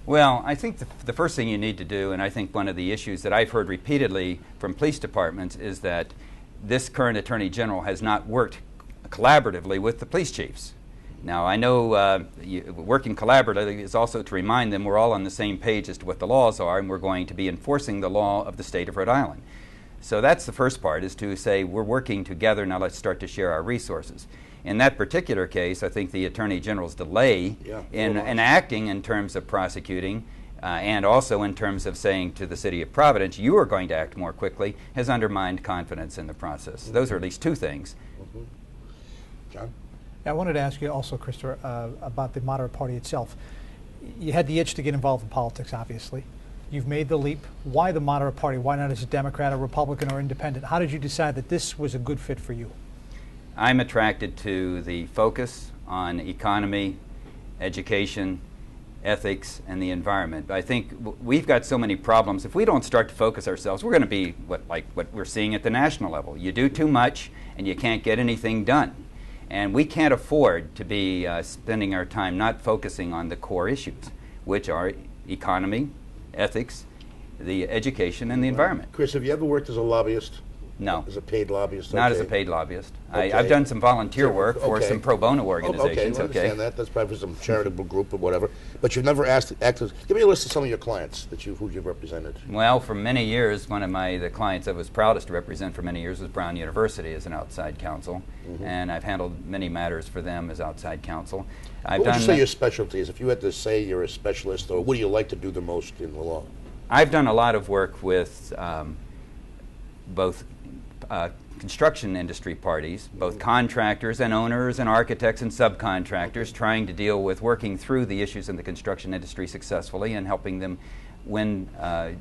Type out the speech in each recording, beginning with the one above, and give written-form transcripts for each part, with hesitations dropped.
Well, I think the first thing you need to do, and I think one of the issues that I've heard repeatedly from police departments, is that this current Attorney General has not worked collaboratively with the police chiefs. Now, I know working collaboratively is also to remind them we're all on the same page as to what the laws are, and we're going to be enforcing the law of the state of Rhode Island. So that's the first part, is to say we're working together, now let's start to share our resources. In that particular case, I think the Attorney General's delay in acting in terms of prosecuting and also in terms of saying to the City of Providence, you are going to act more quickly, has undermined confidence in the process. Those are at least two things. John? I wanted to ask you also, Christopher, about the moderate party itself. You had the itch to get involved in politics, obviously. You've made the leap. Why the moderate party? Why not as a Democrat, a Republican, or independent? How did you decide that this was a good fit for you? I'm attracted to the focus on economy, education, ethics, and the environment. I think we've got so many problems. If we don't start to focus ourselves, we're going to be like what we're seeing at the national level. You do too much, and you can't get anything done. And we can't afford to be spending our time not focusing on the core issues, which are economy, ethics, the education, and the environment. Chris, have you ever worked as a lobbyist? No. As a paid lobbyist? Not as a paid lobbyist. Okay. I've done some volunteer work for some pro bono organizations. I understand that. That's probably for some charitable group or whatever. But you've never acted. Give me a list of some of your clients that who you've represented. Well, for many years, one of the clients I was proudest to represent for many years was Brown University as an outside counsel, and I've handled many matters for them as outside counsel. What would you say your specialty is? If you had to say you're a specialist, or what do you like to do the most in the law? I've done a lot of work with both construction industry parties, both contractors and owners and architects and subcontractors, trying to deal with working through the issues in the construction industry successfully and helping them when,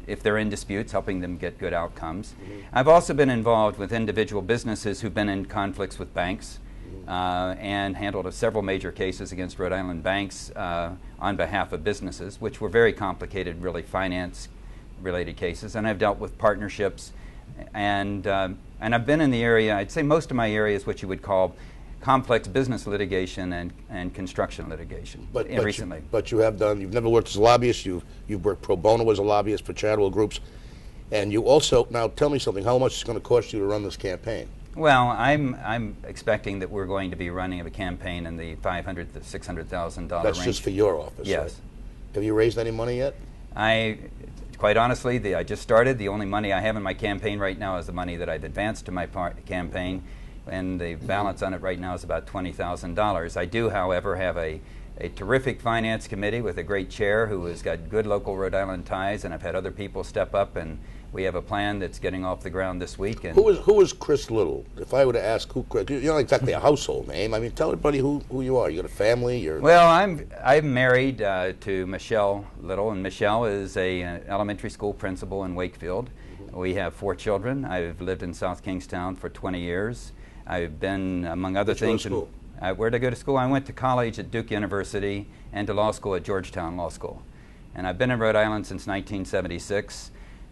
if they're in disputes, helping them get good outcomes. I've also been involved with individual businesses who've been in conflicts with banks and handled several major cases against Rhode Island banks on behalf of businesses, which were very complicated, really finance-related cases. And I've dealt with partnerships. And I've been in the area, I'd say most of my area is what you would call complex business litigation and construction litigation recently. But you've never worked as a lobbyist, you've worked pro bono as a lobbyist for charitable groups, and you also, now tell me something, how much is it going to cost you to run this campaign? Well, I'm expecting that we're going to be running a campaign in the $500,000 to $600,000 range. That's just for your office? Yes. Right? Have you raised any money yet? Quite honestly, I just started. The only money I have in my campaign right now is the money that I've advanced to my campaign, and the balance on it right now is about $20,000. I do, however, have a terrific finance committee with a great chair who has got good local Rhode Island ties, and I've had other people step up, and we have a plan that's getting off the ground this week. And who is Chris Little? If I were to ask who Chris, you're not exactly a household name. I mean, tell everybody who you are. You got a family? Well, I'm married to Michelle Little, and Michelle is a elementary school principal in Wakefield. We have 4 children. I've lived in South Kingstown for 20 years. I've been, among other things, where did I go to school? I went to college at Duke University and to law school at Georgetown Law School. And I've been in Rhode Island since 1976.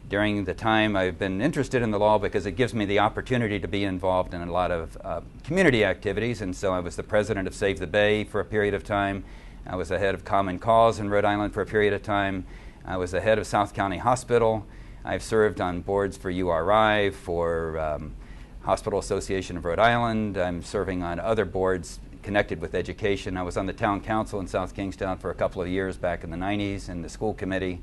During the time, I've been interested in the law because it gives me the opportunity to be involved in a lot of community activities, and so I was the president of Save the Bay for a period of time. I was the head of Common Cause in Rhode Island for a period of time. I was the head of South County Hospital. I've served on boards for URI, for Hospital Association of Rhode Island. I'm serving on other boards connected with education. I was on the town council in South Kingstown for a couple of years back in the 90s, in the school committee.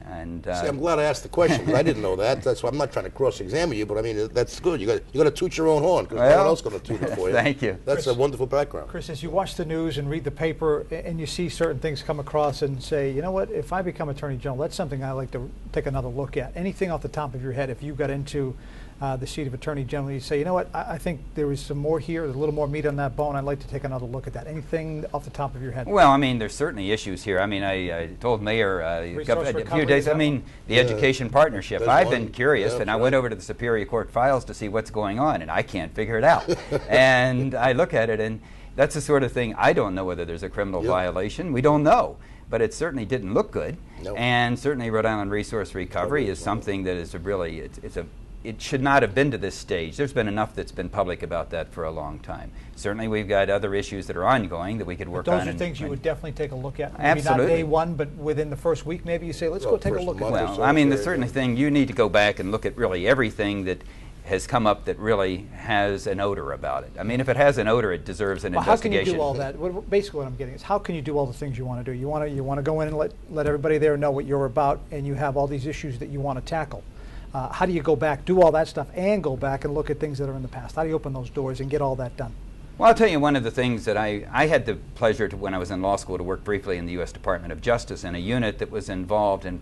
And see, I'm glad I asked the question because I didn't know that. That's why I'm not trying to cross-examine you, but I mean that's good. You got to toot your own horn because no one else is going to toot it for you. Thank you. That's Chris, a wonderful background. Chris, as you watch the news and read the paper and you see certain things come across and say, you know what, if I become Attorney General, that's something I like to take another look at. Anything off the top of your head, if you got into the seat of Attorney General, you say, you know what, I think there is some more here, there's a little more meat on that bone, I'd like to take another look at that. Anything off the top of your head? Well, I mean, there's certainly issues here. I mean, I told Mayor a few days, I mean, the education partnership. I've been curious, and I went over to the Superior Court files to see what's going on, and I can't figure it out. And I look at it, and that's the sort of thing, I don't know whether there's a criminal violation. We don't know. But it certainly didn't look good. And certainly Rhode Island Resource Recovery is something that is a really, it's a it should not have been to this stage. There's been enough that's been public about that for a long time. Certainly we've got other issues that are ongoing that we could work Those on. are things you would definitely take a look at. Maybe Absolutely. not day one, but within the first week, maybe you say, let's go take a first look at month or that. Well, I mean, the very certainly good. thing, you need to go back and look at really everything that has come up that really has an odor about it. I mean, if it has an odor, it deserves an Well, how can investigation. you do all that? Basically, what I'm getting is, how can you do all the things you want to do? You want to go in and let everybody there know what you're about, and you have all these issues that you want to tackle. How do you go back, do all that stuff, and go back and look at things that are in the past? How do you open those doors and get all that done? Well, I'll tell you one of the things that I had the pleasure to, when I was in law school, to work briefly in the U.S. Department of Justice in a unit that was involved in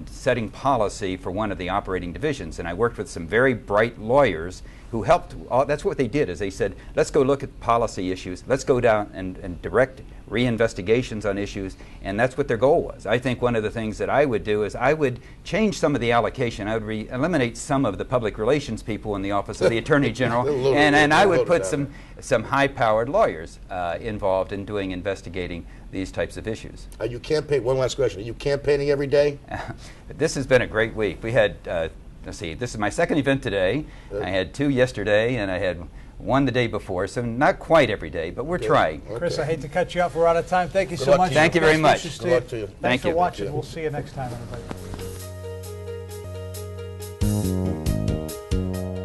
setting policy for one of the operating divisions. And I worked with some very bright lawyers who helped. That's what they did, is they said, let's go look at policy issues. Let's go down and direct reinvestigations on issues. And that's what their goal was. I think one of the things that I would do is I would change some of the allocation. I would eliminate some of the public relations people in the Office of the Attorney General. and I would put some high-powered lawyers involved in doing investigating these types of issues. Are you campaign? One last question. Are you campaigning every day? This has been a great week. We had, let's see, this is my second event today. I had 2 yesterday, and I had 1 the day before, so not quite every day, but we're trying. Chris, I hate to cut you off. We're out of time. Thank you Good so luck much. to you. Thank you very Best much. wishes to Good luck to you. Thanks Thank for you. watching. Thank you. We'll see you next time, everybody.